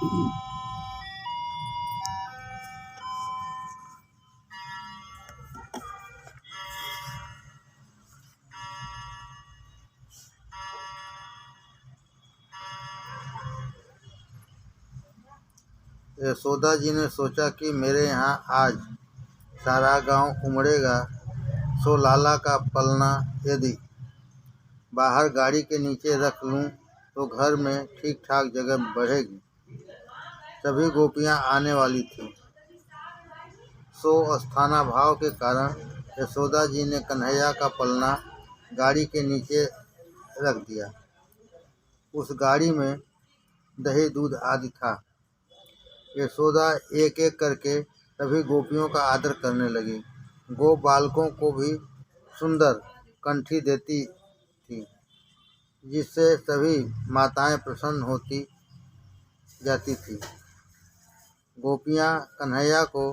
यशोदा जी ने सोचा कि मेरे यहाँ आज सारा गांव उमड़ेगा, सो लाला का पलना यदि बाहर गाड़ी के नीचे रख लूँ तो घर में ठीक ठाक जगह बढ़ेगी। सभी गोपियाँ आने वाली थीं, सो स्थाना भाव के कारण यशोदा जी ने कन्हैया का पलना गाड़ी के नीचे रख दिया। उस गाड़ी में दही दूध आदि था। यशोदा एक एक करके सभी गोपियों का आदर करने लगी। गो बालकों को भी सुंदर कंठी देती थी, जिससे सभी माताएं प्रसन्न होती जाती थी। गोपियां कन्हैया को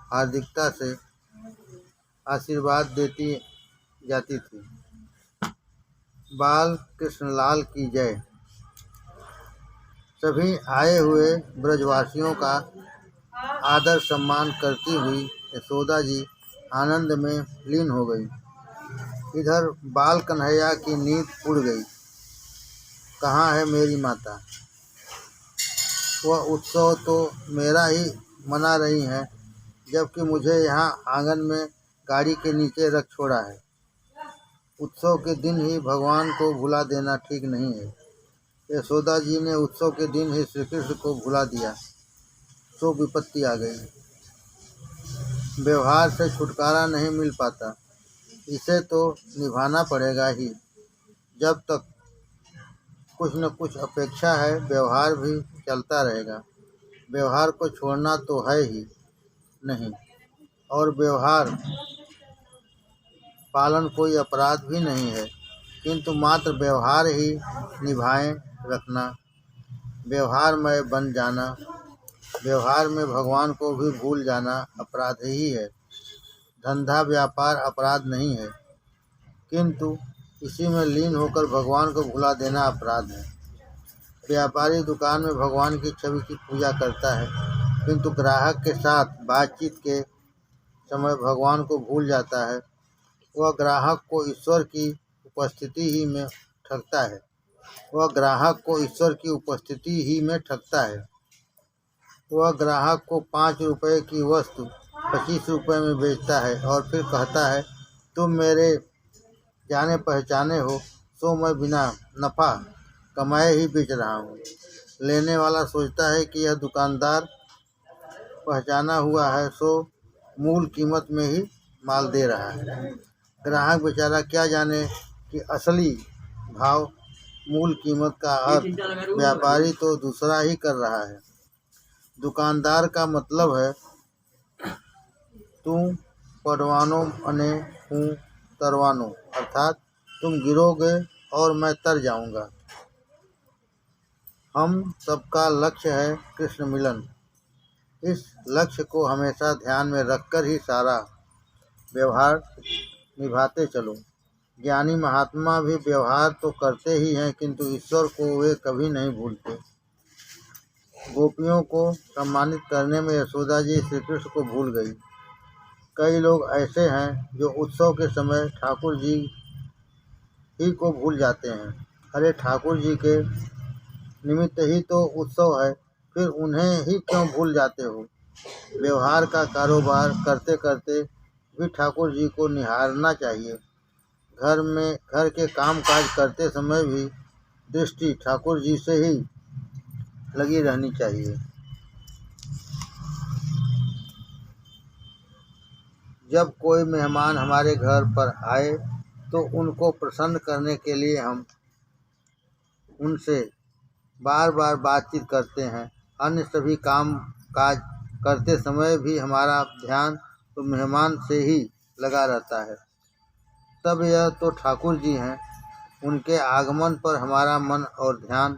हार्दिकता से आशीर्वाद देती जाती थी। बाल कृष्णलाल की जय। सभी आए हुए ब्रजवासियों का आदर सम्मान करती हुई यशोदा जी आनंद में लीन हो गई। इधर बाल कन्हैया की नींद उड़ गई। कहाँ है मेरी माता? वह उत्सव तो मेरा ही मना रही हैं, जबकि मुझे यहाँ आंगन में गाड़ी के नीचे रख छोड़ा है। उत्सव के दिन ही भगवान को भुला देना ठीक नहीं है। यशोदा जी ने उत्सव के दिन ही श्री कृष्ण को भुला दिया, सो विपत्ति आ गई। व्यवहार से छुटकारा नहीं मिल पाता, इसे तो निभाना पड़ेगा ही। जब तक कुछ न कुछ अपेक्षा है, व्यवहार भी चलता रहेगा। व्यवहार को छोड़ना तो है ही नहीं, और व्यवहार पालन कोई अपराध भी नहीं है, किंतु मात्र व्यवहार ही निभाए रखना, व्यवहार में बन जाना, व्यवहार में भगवान को भी भूल जाना अपराध ही है। धंधा व्यापार अपराध नहीं है, किंतु इसी में लीन होकर भगवान को भुला देना अपराध है। व्यापारी दुकान में भगवान की छवि की पूजा करता है, किंतु ग्राहक के साथ बातचीत के समय भगवान को भूल जाता है। वह ग्राहक को ईश्वर की उपस्थिति ही में ठगता है। वह ग्राहक को ईश्वर की उपस्थिति ही में ठगता है। वह ग्राहक को 5 रुपए की वस्तु 25 रुपए में बेचता है और फिर कहता है, तुम मेरे जाने पहचाने हो, सो मैं बिना नफा कमाए ही बेच रहा हूँ। लेने वाला सोचता है कि यह दुकानदार पहचाना हुआ है, सो मूल कीमत में ही माल दे रहा है। ग्राहक बेचारा क्या जाने कि असली भाव मूल कीमत का अर्थ व्यापारी तो दूसरा ही कर रहा है। दुकानदार का मतलब है, तुम पड़वानो अने हूँ तरवानो, अर्थात तुम गिरोगे और मैं तर जाऊंगा। हम सबका लक्ष्य है कृष्ण मिलन। इस लक्ष्य को हमेशा ध्यान में रखकर ही सारा व्यवहार निभाते चलो। ज्ञानी महात्मा भी व्यवहार तो करते ही हैं, किंतु ईश्वर को वे कभी नहीं भूलते। गोपियों को सम्मानित करने में यशोदा जी श्री कृष्ण को भूल गई। कई लोग ऐसे हैं जो उत्सव के समय ठाकुर जी ही को भूल जाते हैं। अरे ठाकुर जी के निमित्त ही तो उत्सव है, फिर उन्हें ही क्यों भूल जाते हो? व्यवहार का कारोबार करते करते भी ठाकुर जी को निहारना चाहिए। घर के काम काज करते समय भी दृष्टि ठाकुर जी से ही लगी रहनी चाहिए। जब कोई मेहमान हमारे घर पर आए तो उनको प्रसन्न करने के लिए हम उनसे बार बार बातचीत करते हैं। अन्य सभी काम काज करते समय भी हमारा ध्यान तो मेहमान से ही लगा रहता है। तब यह तो ठाकुर जी हैं, उनके आगमन पर हमारा मन और ध्यान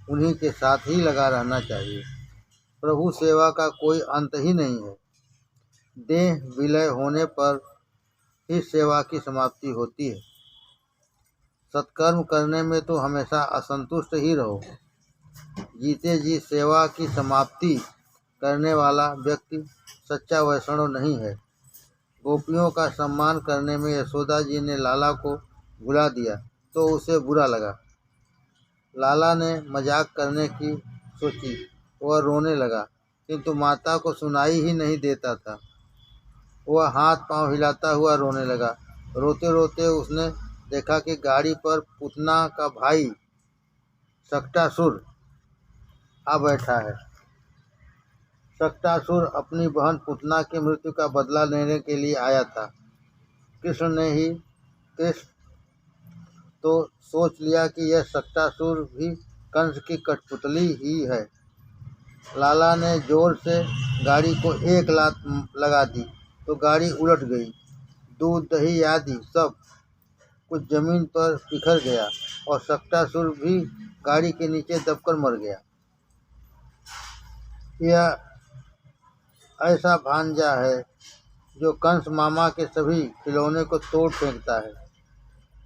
उन्हीं के साथ ही लगा रहना चाहिए। प्रभु सेवा का कोई अंत ही नहीं है। देह विलय होने पर ही सेवा की समाप्ति होती है। सत्कर्म करने में तो हमेशा असंतुष्ट ही रहो। जीते जी सेवा की समाप्ति करने वाला व्यक्ति सच्चा वैष्णव नहीं है। गोपियों का सम्मान करने में यशोदा जी ने लाला को भुला दिया तो उसे बुरा लगा। लाला ने मजाक करने की सोची, वह रोने लगा, किंतु माता को सुनाई ही नहीं देता था। वह हाथ पांव हिलाता हुआ रोने लगा। रोते रोते उसने देखा कि गाड़ी पर पूतना का भाई सक्टासुर आ बैठा है। सक्टासुर अपनी बहन पूतना की मृत्यु का बदला लेने के लिए आया था। कृष्ण तो सोच लिया कि यह सक्टासुर भी कंस की कठपुतली ही है। लाला ने जोर से गाड़ी को एक लात लगा दी तो गाड़ी उलट गई। दूध दही आदि सब कुछ जमीन पर बिखर गया और सक्टासुर भी गाड़ी के नीचे दबकर मर गया। यह ऐसा भांजा है जो कंस मामा के सभी खिलौने को तोड़ फेंकता है।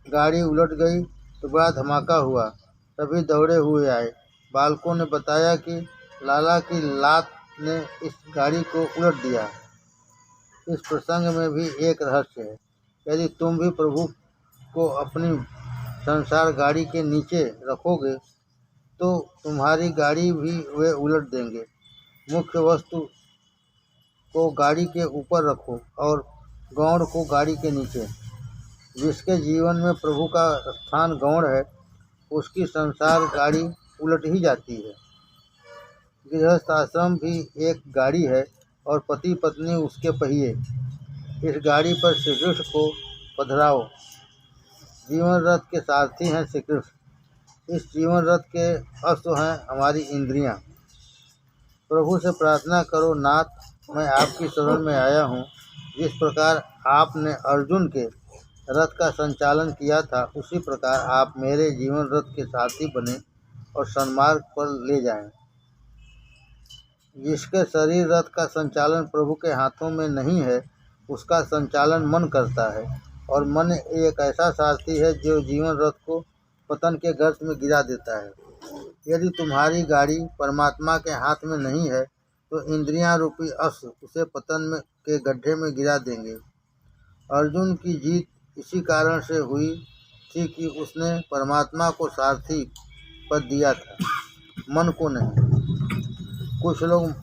गाड़ी उलट गई तो बड़ा धमाका हुआ। सभी दौड़े हुए आए। बालकों ने बताया कि लाला की लात ने इस गाड़ी को उलट दिया। इस प्रसंग में भी एक रहस्य है। यदि तुम भी प्रभु को अपनी संसार गाड़ी के नीचे रखोगे तो तुम्हारी गाड़ी भी वे उलट देंगे। मुख्य वस्तु को गाड़ी के ऊपर रखो और गौड़ को गाड़ी के नीचे। जिसके जीवन में प्रभु का स्थान गौड़ है उसकी संसार गाड़ी उलट ही जाती है। गृहस्थ आश्रम भी एक गाड़ी है और पति पत्नी उसके पहिए। इस गाड़ी पर श्री कृष्ण को पधराओ। जीवन रथ के सारथी हैं श्री कृष्ण। इस जीवन रथ के अश्व हैं हमारी इंद्रियां। प्रभु से प्रार्थना करो, नाथ मैं आपकी शरण में आया हूँ। जिस प्रकार आपने अर्जुन के रथ का संचालन किया था उसी प्रकार आप मेरे जीवन रथ के सारथी बने और सन्मार्ग पर ले जाएं। जिसके शरीर रथ का संचालन प्रभु के हाथों में नहीं है उसका संचालन मन करता है और मन एक ऐसा सारथी है जो जीवन रथ को पतन के गर्त में गिरा देता है। यदि तुम्हारी गाड़ी परमात्मा के हाथ में नहीं है तो इंद्रियां रूपी अश्व उसे पतन में के गड्ढे में गिरा देंगे। अर्जुन की जीत इसी कारण से हुई थी कि उसने परमात्मा को सारथी पद दिया था, मन को नहीं। कुछ लोग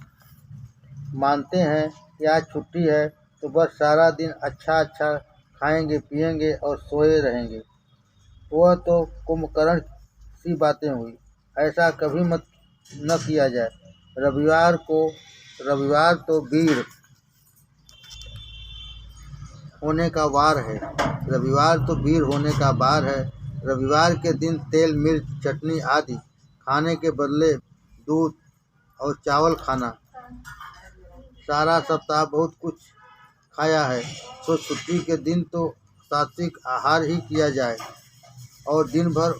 मानते हैं कि आज छुट्टी है तो बस सारा दिन अच्छा अच्छा खाएंगे पिएंगे और सोए रहेंगे। वह तो कुंभकर्ण सी बातें हुई। ऐसा कभी मत न किया जाए। रविवार तो वीर होने का वार है। रविवार तो वीर होने का वार है। रविवार के दिन तेल मिर्च चटनी आदि खाने के बदले दूध और चावल खाना। सारा सप्ताह बहुत कुछ खाया है तो छुट्टी के दिन तो सात्विक आहार ही किया जाए और दिन भर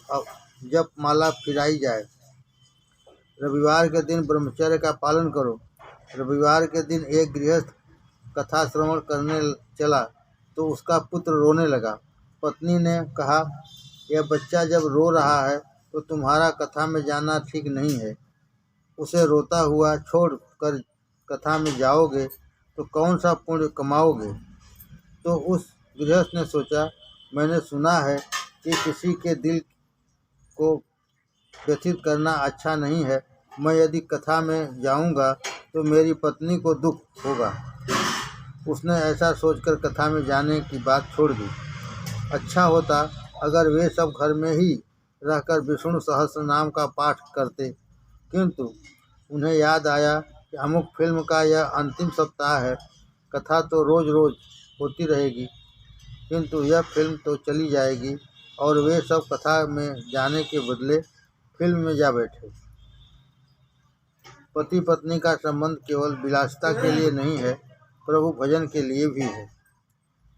जप माला फिराई जाए। रविवार के दिन ब्रह्मचर्य का पालन करो। रविवार के दिन एक गृहस्थ कथा श्रवण करने चला तो उसका पुत्र रोने लगा। पत्नी ने कहा, यह बच्चा जब रो रहा है तो तुम्हारा कथा में जाना ठीक नहीं है। उसे रोता हुआ छोड़ कर कथा में जाओगे तो कौन सा पुण्य कमाओगे। तो उस गृहस्थ ने सोचा, मैंने सुना है कि किसी के दिल को व्यथित करना अच्छा नहीं है। मैं यदि कथा में जाऊंगा तो मेरी पत्नी को दुख होगा। उसने ऐसा सोचकर कथा में जाने की बात छोड़ दी। अच्छा होता अगर वे सब घर में ही रहकर विष्णु सहस्त्र नाम का पाठ करते, किंतु उन्हें याद आया कि अमुक फिल्म का यह अंतिम सप्ताह है। कथा तो रोज रोज होती रहेगी किंतु यह फिल्म तो चली जाएगी और वे सब कथा में जाने के बदले फिल्म में जा बैठे। पति पत्नी का संबंध केवल विलासिता के लिए नहीं है, प्रभु भजन के लिए भी है।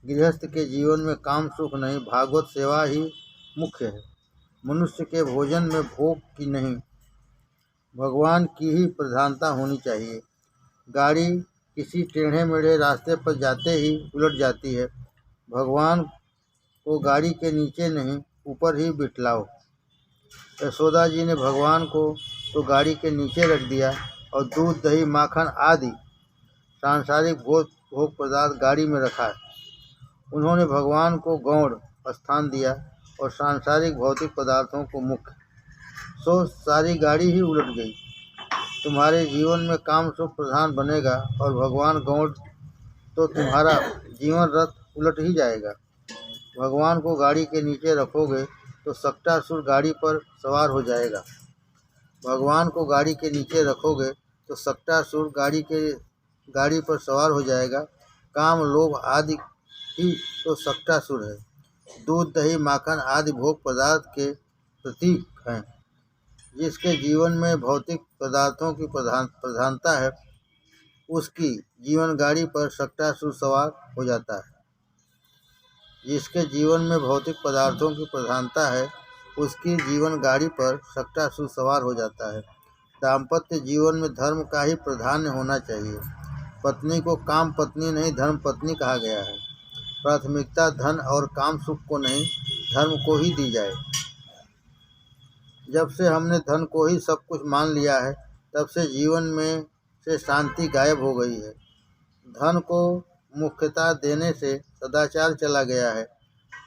गृहस्थ के जीवन में काम सुख नहीं, भागवत सेवा ही मुख्य है। मनुष्य के भोजन में भोग की नहीं, भगवान की ही प्रधानता होनी चाहिए। गाड़ी किसी टेढ़े मेढ़े रास्ते पर जाते ही उलट जाती है। भगवान को गाड़ी के नीचे नहीं ऊपर ही बिठलाओ। यशोदा जी ने भगवान को तो गाड़ी के नीचे रख दिया और दूध दही माखन आदि सांसारिक भोग पदार्थ गाड़ी में रखा। उन्होंने भगवान को गौण स्थान दिया और सांसारिक भौतिक पदार्थों को मुख्य। सो सारी गाड़ी ही उलट गई। तुम्हारे जीवन में काम सुख प्रधान बनेगा और भगवान गौण, तो तुम्हारा जीवन रथ उलट ही जाएगा। भगवान को गाड़ी के नीचे रखोगे तो सक्टासुर गाड़ी पर सवार हो जाएगा। भगवान को गाड़ी के नीचे रखोगे तो सक्टासुर गाड़ी पर सवार हो जाएगा। काम लोभ आदि ही तो सक्टासुर है। दूध दही माखन आदि भोग पदार्थ के प्रतीक हैं। जिसके जीवन में भौतिक पदार्थों की प्रधानता है, उसकी जीवन गाड़ी पर सक्टासुर सवार हो जाता है। जिसके जीवन में भौतिक पदार्थों की प्रधानता है, उसकी जीवन गाड़ी पर सक्टासुर सवार हो जाता है। दाम्पत्य जीवन में धर्म का ही प्राधान्य होना चाहिए। पत्नी को काम पत्नी नहीं धर्म पत्नी कहा गया है। प्राथमिकता धन और काम सुख को नहीं, धर्म को ही दी जाए। जब से हमने धन को ही सब कुछ मान लिया है, तब से जीवन में से शांति गायब हो गई है। धन को मुख्यता देने से सदाचार चला गया है।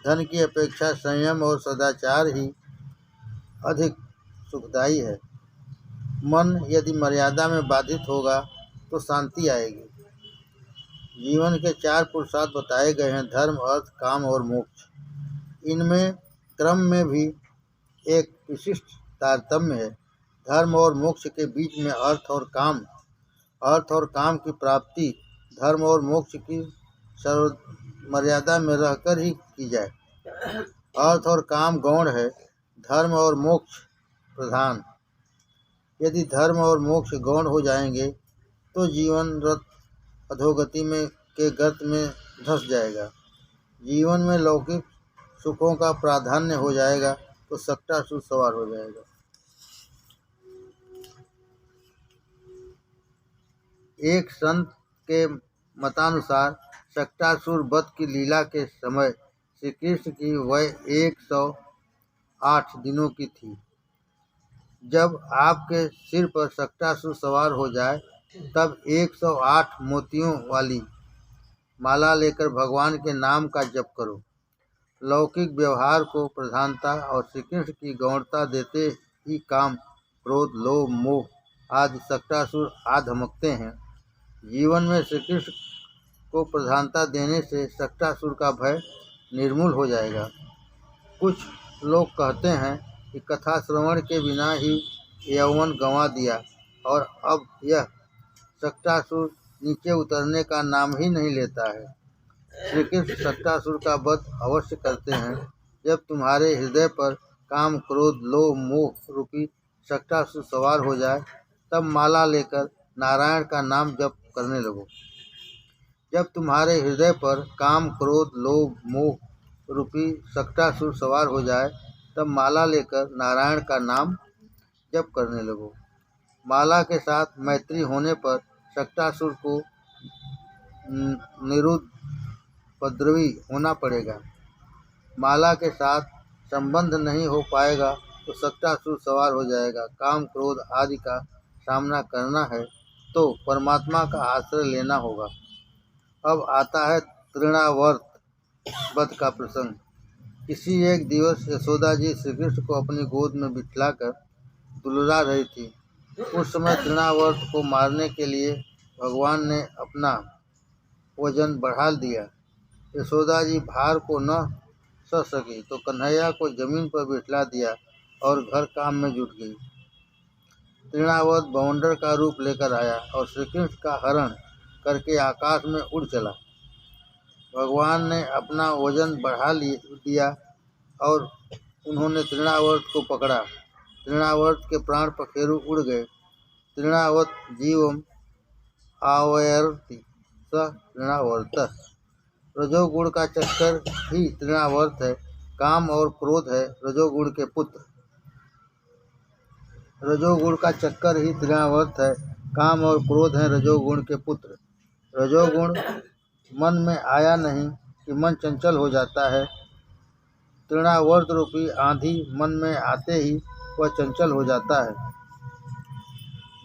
धन की अपेक्षा संयम और सदाचार ही अधिक सुखदायी है। मन यदि मर्यादा में बाधित होगा तो शांति आएगी। जीवन के 4 पुरुषार्थ बताए गए हैं, धर्म अर्थ काम और मोक्ष। इनमें क्रम में भी एक विशिष्ट तारतम्य है। धर्म और मोक्ष के बीच में अर्थ और काम की प्राप्ति धर्म और मोक्ष की सर्व मर्यादा में रहकर ही की जाए। अर्थ और काम गौण है, धर्म और मोक्ष प्रधान। यदि धर्म और मोक्ष गौण हो जाएंगे तो जीवन रथ अधोगति में के गर्त में धंस जाएगा। जीवन में लौकिक सुखों का प्राधान्य हो जाएगा तो सक्टासुर सवार हो जाएगा। एक संत के मतानुसार सक्टासुर वध की लीला के समय श्री कृष्ण की वय 108 दिनों की थी। जब आपके सिर पर सक्टासुर सवार हो जाए, तब 108 मोतियों वाली माला लेकर भगवान के नाम का जप करो। लौकिक व्यवहार को प्रधानता और श्री कृष्ण की गौणता देते ही काम क्रोध लोभ मोह आदि सक्टासुर आ धमकते हैं। जीवन में श्री कृष्ण को प्रधानता देने से सक्टासुर का भय निर्मूल हो जाएगा। कुछ लोग कहते हैं कि कथा श्रवण के बिना ही यौवन गंवा दिया और अब यह सक्टासुर नीचे उतरने का नाम ही नहीं लेता है। श्री कृष्ण सक्टासुर का वध अवश्य करते हैं। जब तुम्हारे हृदय पर काम क्रोध लोभ मोह रूपी सक्टासुर सवार हो जाए, तब माला लेकर नारायण का नाम जप करने लगो। जब तुम्हारे हृदय पर काम क्रोध लोभ मोह रूपी सक्टासुर सवार हो जाए, तब माला लेकर नारायण का नाम जप करने लगो। माला के साथ मैत्री होने पर सक्टासुर को निरुपद्रवी होना पड़ेगा। माला के साथ संबंध नहीं हो पाएगा तो सक्टासुर सवार हो जाएगा। काम क्रोध आदि का सामना करना है तो परमात्मा का आश्रय लेना होगा। अब आता है तृणावर्त वध का प्रसंग। किसी एक दिवस यशोदा जी श्री कृष्ण को अपनी गोद में बिठलाकर दुलरा रही थी। उस समय तृणावर्त को मारने के लिए भगवान ने अपना वजन बढ़ा दिया। यशोदा जी भार को न सह सकी तो कन्हैया को जमीन पर बिठला दिया और घर काम में जुट गई। तृणावर्त बवंडर का रूप लेकर आया और श्री कृष्ण का हरण करके आकाश में उड़ चला। भगवान ने अपना वजन बढ़ा दिया और उन्होंने तृणावर्त को पकड़ा। तृणावर्त के प्राण पखेरु उड़ गए। तृणावर्त जीवम आवर्ति स तृणावर्त। रजोगुण का चक्कर ही तृणावर्त है। काम और क्रोध है रजोगुण के पुत्र। रजोगुण का चक्कर ही तृणावर्त है। काम और क्रोध है रजोगुण के पुत्र। रजोगुण मन में आया नहीं कि मन चंचल हो जाता है। तृणावर्त रूपी आंधी मन में आते ही वह चंचल हो जाता है।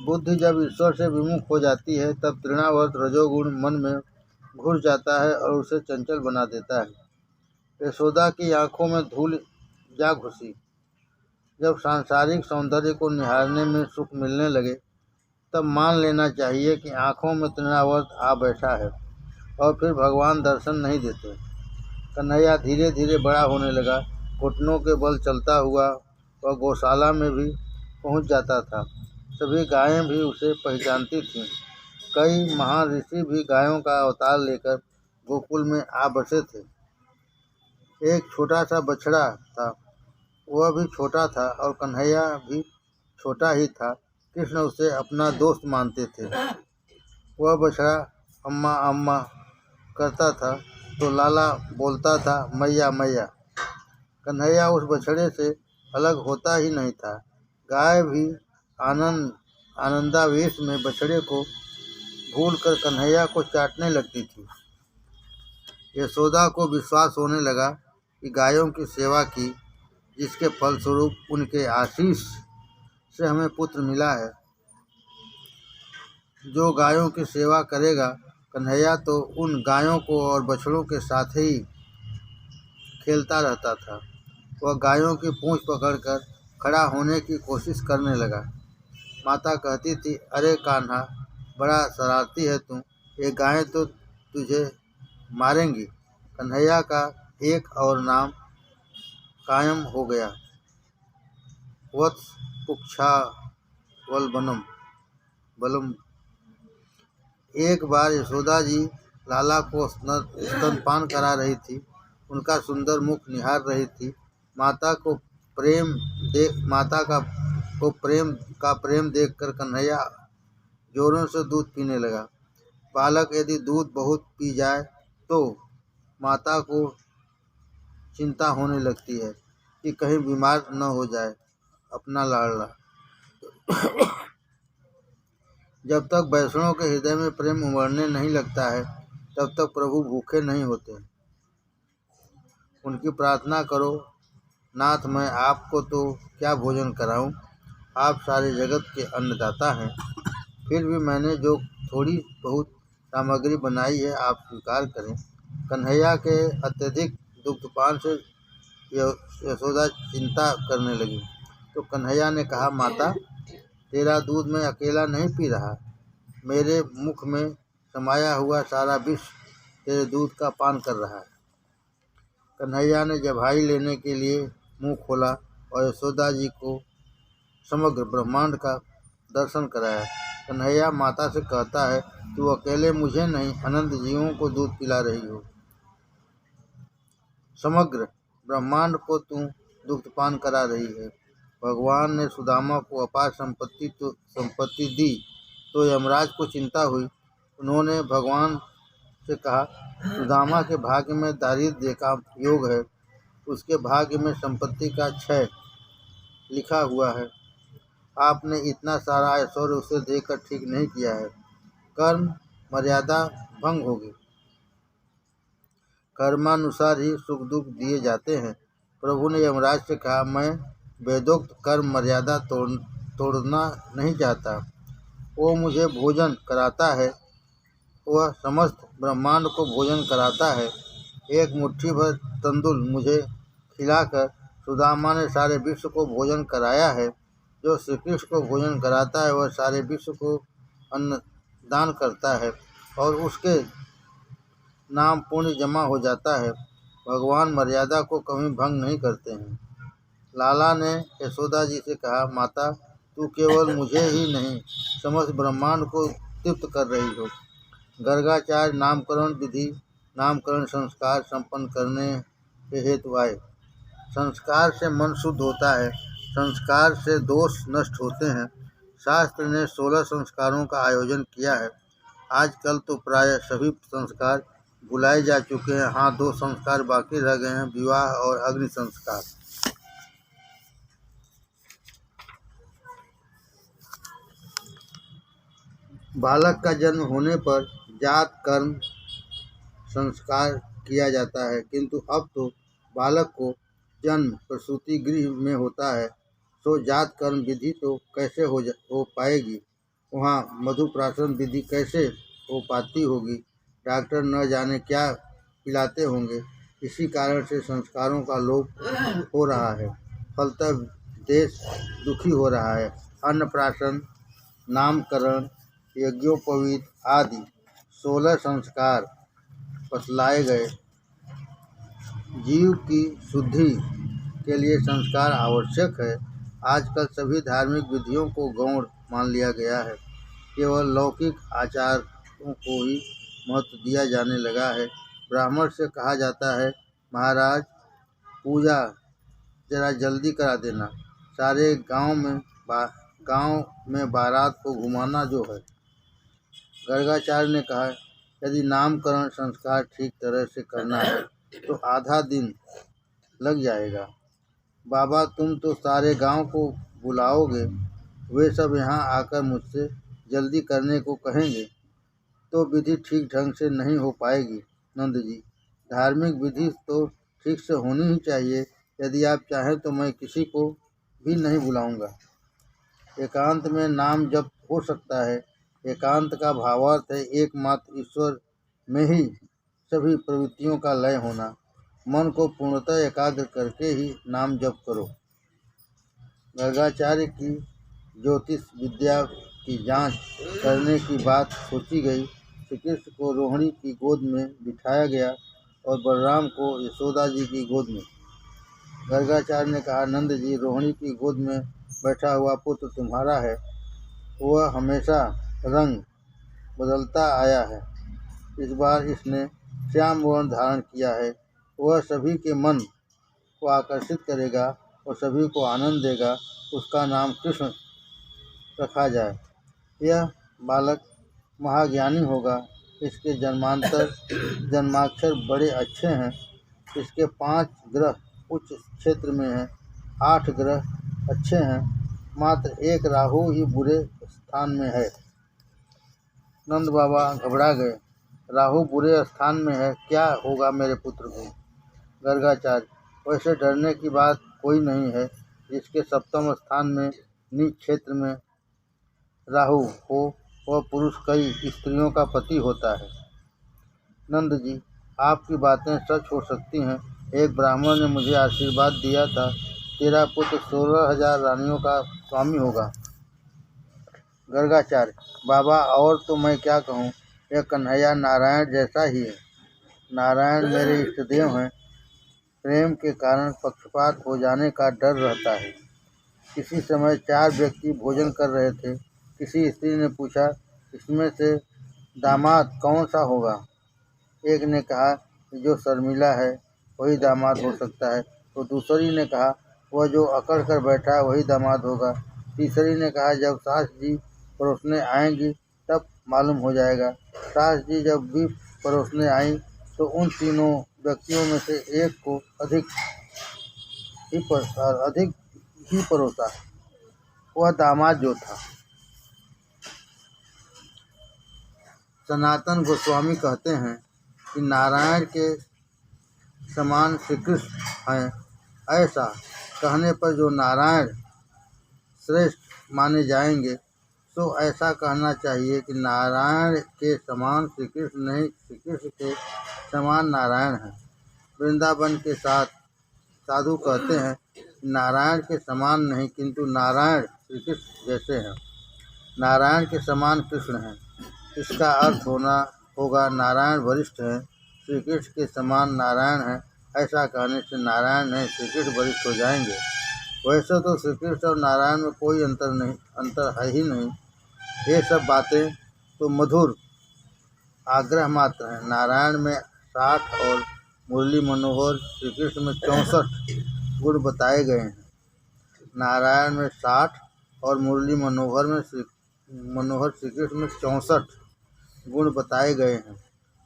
बुद्धि जब ईश्वर से विमुख हो जाती है तब तृणावर्त रजोगुण मन में घुस जाता है और उसे चंचल बना देता है। यशोदा की आंखों में धूल जा घुसी। जब सांसारिक सौंदर्य को निहारने में सुख मिलने लगे तब मान लेना चाहिए कि आंखों में तृणावर्त आ बैठा है और फिर भगवान दर्शन नहीं देते। कन्हैया धीरे धीरे बड़ा होने लगा। घुटनों के बल चलता हुआ वह गौशाला में भी पहुंच जाता था। सभी गायें भी उसे पहचानती थीं। कई महान ऋषि भी गायों का अवतार लेकर गोकुल में आ बसे थे। एक छोटा सा बछड़ा था, वह भी छोटा था और कन्हैया भी छोटा ही था। कृष्ण उसे अपना दोस्त मानते थे। वह बछड़ा अम्मा अम्मा करता था तो लाला बोलता था मैया मैया। कन्हैया उस बछड़े से अलग होता ही नहीं था। गाय भी आनंदावेश में बछड़े को भूलकर कन्हैया को चाटने लगती थी। यशोदा को विश्वास होने लगा कि गायों की सेवा की, जिसके फलस्वरूप उनके आशीष से हमें पुत्र मिला है। जो गायों की सेवा करेगा, कन्हैया तो उन गायों को और बछड़ों के साथ ही खेलता रहता था। वह गायों की पूंछ पकड़कर खड़ा होने की कोशिश करने लगा। माता कहती थी, अरे कान्हा, बड़ा शरारती है तू, ये गायें तो तुझे मारेंगी। कन्हैया का एक और नाम कायम हो गया, वत्स कुक्षा बलम। एक बार यशोदा जी लाला को स्तनपान करा रही थी। उनका सुंदर मुख निहार रही थी। माता को प्रेम देखकर कन्हैया जोरों से दूध पीने लगा। बालक यदि दूध बहुत पी जाए तो माता को चिंता होने लगती है कि कहीं बीमार न हो जाए अपना लाडला। जब तक वैष्णव के हृदय में प्रेम उमड़ने नहीं लगता है तब तक प्रभु भूखे नहीं होते। उनकी प्रार्थना करो, नाथ मैं आपको तो क्या भोजन कराऊं, आप सारे जगत के अन्नदाता हैं। फिर भी मैंने जो थोड़ी बहुत सामग्री बनाई है आप स्वीकार करें। कन्हैया के अत्यधिक दुग्धपान से यशोदा चिंता करने लगी तो कन्हैया ने कहा, माता, तेरा दूध मैं अकेला नहीं पी रहा, मेरे मुख में समाया हुआ सारा विश्व तेरे दूध का पान कर रहा है। कन्हैया ने जभाई लेने के लिए मुंह खोला और यशोदा जी को समग्र ब्रह्मांड का दर्शन कराया। कन्हैया माता से कहता है, तू अकेले मुझे नहीं अनंत जीवों को दूध पिला रही हो। समग्र ब्रह्मांड को तू दुग्धपान करा रही है। भगवान ने सुदामा को अपार संपत्ति दी तो यमराज को चिंता हुई। उन्होंने भगवान से कहा, सुदामा के भाग्य में दारिद्र्य का योग है, उसके भाग्य में संपत्ति का क्षय लिखा हुआ है। आपने इतना सारा ऐश्वर्य उसे देकर ठीक नहीं किया है। कर्म मर्यादा भंग होगी। कर्मानुसार ही सुख दुख दिए जाते हैं। प्रभु ने यमराज से कहा, मैं वेदोक्त कर्म मर्यादा तोड़ना नहीं चाहता। वो मुझे भोजन कराता है, वह समस्त ब्रह्मांड को भोजन कराता है। एक मुट्ठी भर तंदुल मुझे खिलाकर सुदामा ने सारे विश्व को भोजन कराया है। जो श्री कृष्ण को भोजन कराता है वह सारे विश्व को अन्न दान करता है और उसके नाम पुण्य जमा हो जाता है। भगवान मर्यादा को कभी भंग नहीं करते हैं। लाला ने यशोदा जी से कहा, माता, तू केवल मुझे ही नहीं समस्त ब्रह्मांड को तृप्त कर रही हो। गर्गाचार्य नामकरण विधि नामकरण संस्कार संपन्न करने के हेतु आए। संस्कार से मन शुद्ध होता है, संस्कार से दोष नष्ट होते हैं। शास्त्र ने 16 संस्कारों का आयोजन किया है। आजकल तो प्राय सभी संस्कार भुलाए जा चुके हैं। हाँ, 2 संस्कार बाकी रह गए हैं, विवाह और अग्नि संस्कार। बालक का जन्म होने पर जात कर्म संस्कार किया जाता है, किंतु अब तो बालक को जन्म प्रसूति गृह में होता है, तो जात कर्म विधि तो कैसे हो पाएगी। वहाँ मधुप्राशन विधि कैसे हो पाती होगी। डॉक्टर न जाने क्या पिलाते होंगे। इसी कारण से संस्कारों का लोप हो रहा है। फलतः देश दुखी हो रहा है। अन्नप्राशन, नामकरण, यज्ञोपवीत आदि 16 संस्कार बतलाए गए। जीव की शुद्धि के लिए संस्कार आवश्यक है। आजकल सभी धार्मिक विधियों को गौण मान लिया गया है। केवल लौकिक आचारों को ही महत्व दिया जाने लगा है। ब्राह्मण से कहा जाता है, महाराज पूजा जरा जल्दी करा देना। सारे गांव में बारात को घुमाना जो है। गर्गाचार्य ने कहा, यदि नामकरण संस्कार ठीक तरह से करना है तो आधा दिन लग जाएगा। बाबा तुम तो सारे गांव को बुलाओगे, वे सब यहाँ आकर मुझसे जल्दी करने को कहेंगे तो विधि ठीक ढंग से नहीं हो पाएगी। नंद जी, धार्मिक विधि तो ठीक से होनी ही चाहिए। यदि आप चाहें तो मैं किसी को भी नहीं बुलाऊंगा। एकांत में नाम जप हो सकता है। एकांत का भावार्थ है एकमात्र ईश्वर में ही सभी प्रवृत्तियों का लय होना। मन को पूर्णतः एकाग्र करके ही नाम जप करो। गर्गाचार्य की ज्योतिष विद्या की जांच करने की बात सोची गई। श्री कृष्ण को रोहिणी की गोद में बिठाया गया और बलराम को यशोदा जी की गोद में। गर्गाचार्य ने कहा, नंद जी, रोहिणी की गोद में बैठा हुआ पुत्र तुम्हारा है। वह हमेशा रंग बदलता आया है। इस बार इसने श्याम वर्ण धारण किया है। वह सभी के मन को आकर्षित करेगा और सभी को आनंद देगा। उसका नाम कृष्ण रखा जाए। यह बालक महाज्ञानी होगा। इसके जन्माक्षर बड़े अच्छे हैं। इसके 5 ग्रह उच्च क्षेत्र में हैं, 8 ग्रह अच्छे हैं, मात्र एक राहु ही बुरे स्थान में है। नंद बाबा घबरा गए। राहु बुरे स्थान में है, क्या होगा मेरे पुत्र को? गर्गाचार्य, वैसे डरने की बात कोई नहीं है। जिसके 7वें स्थान में नीच क्षेत्र में राहु हो, वह पुरुष कई स्त्रियों का पति होता है। नंद जी, आपकी बातें सच हो सकती हैं। एक ब्राह्मण ने मुझे आशीर्वाद दिया था, तेरा पुत्र 16,000 रानियों का स्वामी होगा। गर्गाचार्य, बाबा और तो मैं क्या कहूँ, यह कन्हैया नारायण जैसा ही है। नारायण मेरे इष्टदेव हैं। प्रेम के कारण पक्षपात हो जाने का डर रहता है। किसी समय 4 व्यक्ति भोजन कर रहे थे। किसी स्त्री ने पूछा, इसमें से दामाद कौन सा होगा? एक ने कहा, जो शर्मिला है वही दामाद हो सकता है। तो दूसरी ने कहा, वह जो अकड़ कर बैठा है वही दामाद होगा। तीसरी ने कहा, जब सास जी परोसने आएंगी तब मालूम हो जाएगा। सास जी जब भी परोसने आई तो उन तीनों व्यक्तियों में से एक को अधिक ही परोसा, वह दामाद जो था। सनातन गोस्वामी कहते हैं कि नारायण के समान श्री कृष्ण हैं। ऐसा कहने पर जो नारायण श्रेष्ठ माने जाएंगे, तो ऐसा कहना चाहिए कि नारायण के समान श्री कृष्ण नहीं, श्री कृष्ण के समान नारायण हैं। वृंदावन के साधु कहते हैं, नारायण के समान नहीं, किंतु नारायण श्री कृष्ण जैसे हैं। नारायण के समान कृष्ण हैं। इसका अर्थ होगा नारायण वरिष्ठ हैं, श्री कृष्ण के समान नारायण हैं। ऐसा कहने से नारायण नहीं, श्री कृष्ण वरिष्ठ हो जाएंगे। वैसे तो श्री कृष्ण और नारायण में कोई अंतर है ही नहीं। ये सब बातें तो मधुर आग्रह मात्र हैं। नारायण में 60 और मुरली मनोहर श्री कृष्ण में 64 गुण बताए गए हैं। नारायण में 60 और मुरली मनोहर श्री कृष्ण में 64 गुण बताए गए हैं।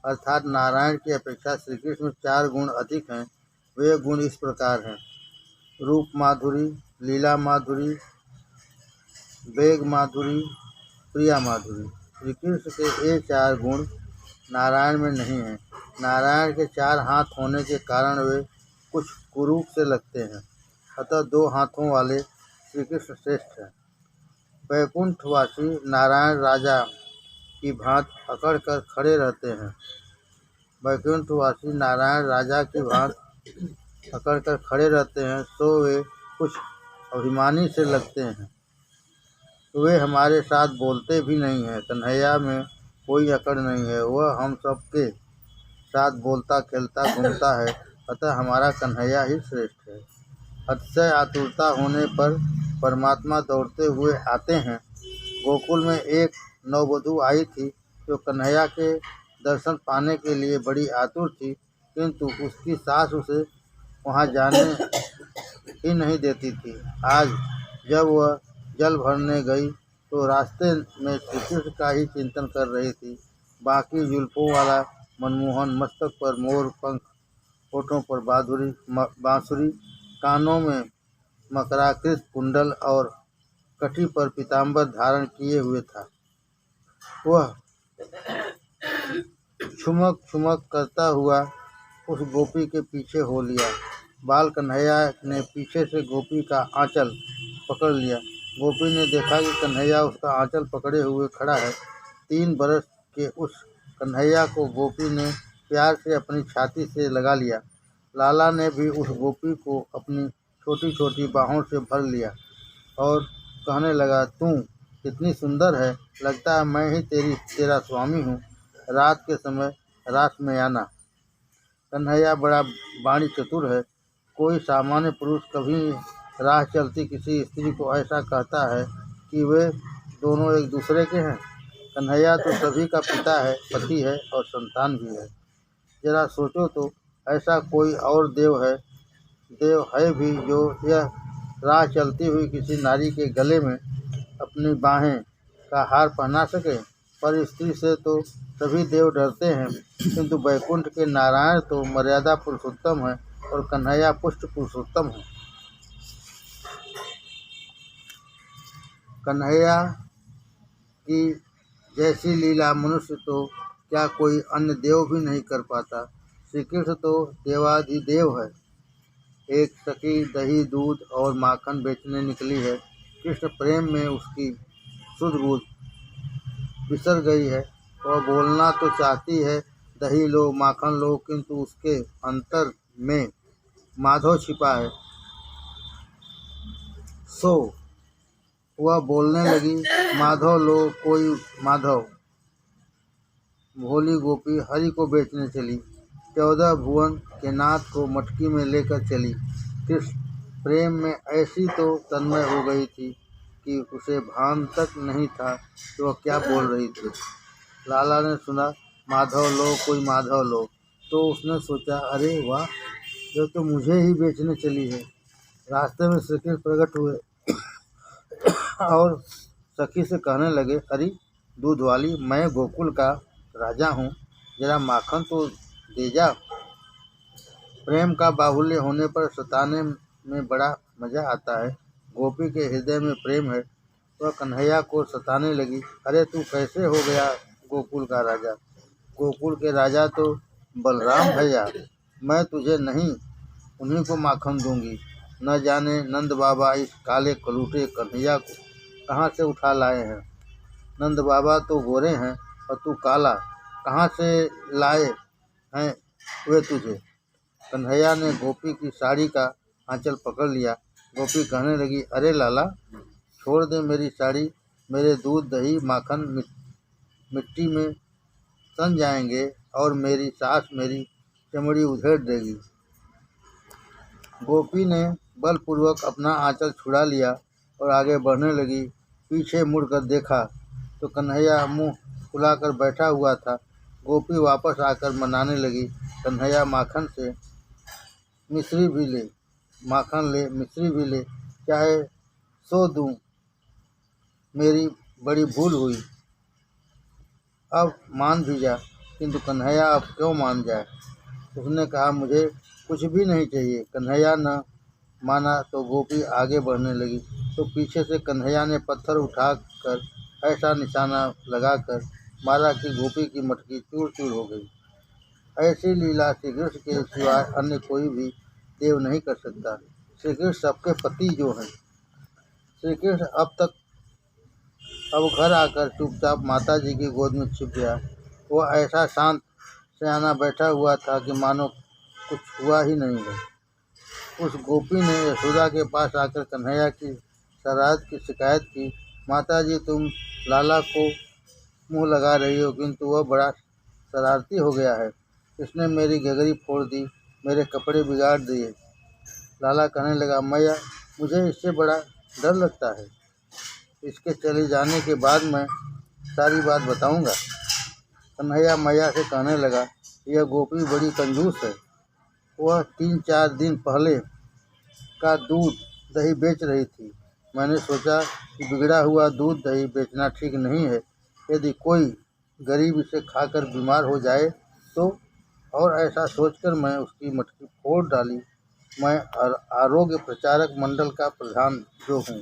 अर्थात नारायण की अपेक्षा श्री कृष्ण में 4 गुण अधिक हैं। वे गुण इस प्रकार हैं, रूप माधुरी, लीला माधुरी, वेग माधुरी, प्रिया माधुरी। श्री कृष्ण के ये 4 गुण नारायण में नहीं हैं। नारायण के 4 हाथ होने के कारण वे कुछ कुरूप से लगते हैं। अतः 2 हाथों वाले श्री कृष्ण श्रेष्ठ हैं। वैकुंठवासी नारायण राजा की भांति अकड़ कर खड़े रहते हैं। वैकुंठवासी नारायण राजा की भांति अकड़ कर खड़े रहते हैं, तो वे कुछ अभिमानी से लगते हैं। वे हमारे साथ बोलते भी नहीं हैं। कन्हैया में कोई अकड़ नहीं है, वह हम सबके साथ बोलता खेलता घूमता है, अतः हमारा कन्हैया ही श्रेष्ठ है। अतिशय आतुरता होने पर परमात्मा दौड़ते हुए आते हैं। गोकुल में एक नववधू आई थी जो कन्हैया के दर्शन पाने के लिए बड़ी आतुर थी, किंतु उसकी सास उसे वहां जाने ही नहीं देती थी। आज जब वह जल भरने गई तो रास्ते में श्री कृष्ण का ही चिंतन कर रही थी। बाकी जुल्फों वाला मनमोहन, मस्तक पर मोर पंख, होठों पर बांसुरी, कानों में मकराकृत कुंडल और कटी पर पीताम्बर धारण किए हुए था। वह छुमक छुमक करता हुआ उस गोपी के पीछे हो लिया। बाल कन्हैया ने पीछे से गोपी का आंचल पकड़ लिया। गोपी ने देखा कि कन्हैया उसका आंचल पकड़े हुए खड़ा है। 3 बरस के उस कन्हैया को गोपी ने प्यार से अपनी छाती से लगा लिया। लाला ने भी उस गोपी को अपनी छोटी छोटी बाहों से भर लिया और कहने लगा, तू कितनी सुंदर है, लगता है मैं ही तेरा स्वामी हूँ। रात के समय रात में आना। कन्हैया बड़ा वाणी चतुर है। कोई सामान्य पुरुष कभी राह चलती किसी स्त्री को ऐसा कहता है कि वे दोनों एक दूसरे के हैं। कन्हैया तो सभी का पिता है, पति है और संतान भी है। जरा सोचो तो, ऐसा कोई और देव है भी जो यह राह चलती हुई किसी नारी के गले में अपनी बाहें का हार पहना सके। पर स्त्री से तो सभी देव डरते हैं, किंतु वैकुंठ के नारायण तो मर्यादा पुरुषोत्तम है और कन्हैया पुष्ट पुरुषोत्तम है। कन्हैया की जैसी लीला मनुष्य तो क्या कोई अन्य देव भी नहीं कर पाता। श्री कृष्ण तो देवाधिदेव है। एक सखी दही दूध और माखन बेचने निकली है। कृष्ण प्रेम में उसकी सुध बुध बिसर गई है। वह बोलना तो चाहती है, दही लो माखन लो, किंतु उसके अंतर में माधव छिपा है। सो वह बोलने लगी, माधव लो कोई माधव। भोली गोपी हरि को बेचने चली। 14 भुवन के नाथ को मटकी में लेकर चली। कृष्ण प्रेम में ऐसी तो तन्मय हो गई थी कि उसे भान तक नहीं था कि वह क्या बोल रही थी। लाला ने सुना, माधव लो कोई माधव लो, तो उसने सोचा, अरे वाह, यह तो मुझे ही बेचने चली है। रास्ते में श्री कृष्ण प्रकट हुए और सखी से कहने लगे, अरे दूध वाली, मैं गोकुल का राजा हूँ, जरा माखन तो दे जा। प्रेम का बाहुल्य होने पर सताने में बड़ा मजा आता है। गोपी के हृदय में प्रेम है। वह कन्हैया को सताने लगी, अरे तू कैसे हो गया गोकुल का राजा? गोकुल के राजा तो बलराम है यार। मैं तुझे नहीं, उन्हीं को माखन दूंगी। न जाने नंद बाबा इस काले कलूटे कन्हैया को कहाँ से उठा लाए हैं। नंद बाबा तो गोरे हैं और तू काला, कहाँ से लाए हैं वे तुझे? कन्हैया ने गोपी की साड़ी का आंचल पकड़ लिया। गोपी कहने लगी, अरे लाला, छोड़ दे मेरी साड़ी, मेरे दूध दही माखन मिट्टी में सन जाएंगे और मेरी सास मेरी चमड़ी उधेड़ देगी। गोपी ने बलपूर्वक अपना आंचल छुड़ा लिया और आगे बढ़ने लगी। पीछे मुड़कर देखा तो कन्हैया मुंह फुलाकर बैठा हुआ था। गोपी वापस आकर मनाने लगी, कन्हैया माखन से मिश्री भी ले, माखन ले, मिश्री भी ले, चाहे सो दूं, मेरी बड़ी भूल हुई, अब मान भी जा। किंतु कन्हैया अब क्यों मान जाए? उसने कहा, मुझे कुछ भी नहीं चाहिए। कन्हैया न माना तो गोपी आगे बढ़ने लगी तो पीछे से कन्हैया ने पत्थर उठाकर ऐसा निशाना लगाकर मारा कि गोपी की मटकी चूर चूर हो गई। ऐसी लीला श्री कृष्ण के सिवाय अन्य कोई भी देव नहीं कर सकता। श्री कृष्ण सबके पति जो हैं। श्री कृष्ण अब तक अब घर आकर चुपचाप माताजी की गोद में छिप गया। वह ऐसा शांत सयाना बैठा हुआ था कि मानो कुछ हुआ ही नहीं है। उस गोपी ने यशोदा के पास आकर कन्हैया की शरारत की शिकायत की। माताजी, तुम लाला को मुंह लगा रही हो, किंतु वह बड़ा शरारती हो गया है। इसने मेरी गगरी फोड़ दी, मेरे कपड़े बिगाड़ दिए। लाला कहने लगा, मैया, मुझे इससे बड़ा डर लगता है। इसके चले जाने के बाद मैं सारी बात बताऊंगा। कन्हैया मैया से कहने लगा, यह गोपी बड़ी कंजूस है। वह 3-4 दिन पहले का दूध दही बेच रही थी। मैंने सोचा कि बिगड़ा हुआ दूध दही बेचना ठीक नहीं है। यदि कोई गरीब इसे खाकर बीमार हो जाए तो, और ऐसा सोचकर मैं उसकी मटकी फोड़ डाली। मैं आरोग्य प्रचारक मंडल का प्रधान जो हूँ।